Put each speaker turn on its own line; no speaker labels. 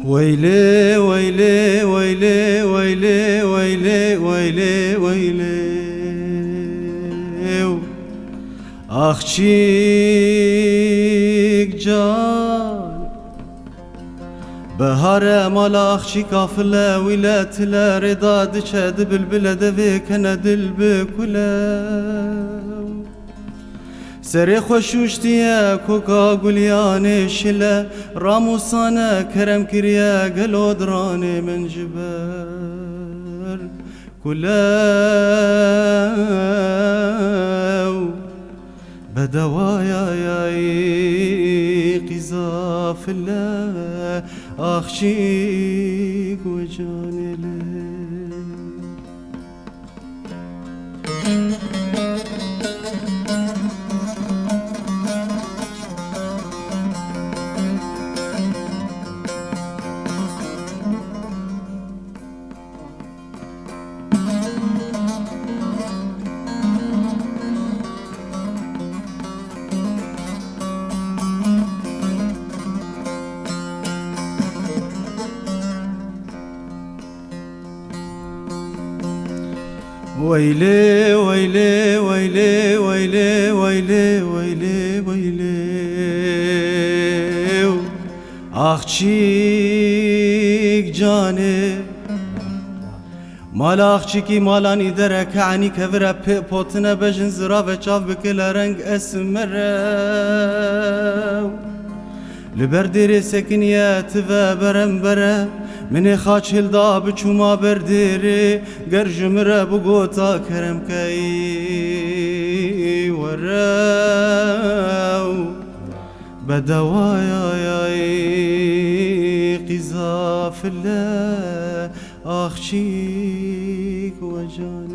ويلي ويلي ويلي ويلي ويلي ويلي ويلي آخچیک جان بهار مال آخچی کافله ویلت لردا دچد بلبل دوی کنه دل بکله سری خوشوشتیه کوکا گلیان شله راموسانه کرم کریه گلو درانه من جبر کلو بدوایا یای قذاف الله آخشیک و جانله ويلي ويلي ويلي ويلي ويلي ويلي ويلي آخچیک جانه مال آخچیکی مالانی درک عنی کفره پوتنه بجن زرا و چاو بکل رنگ اسمره لبر دیر سکنیت و برم بره من خاچ هلدا بچوما بردیری گر جمره بگوتا کرم کی ورو بدوایا یای قذاف الله آخچیک و جان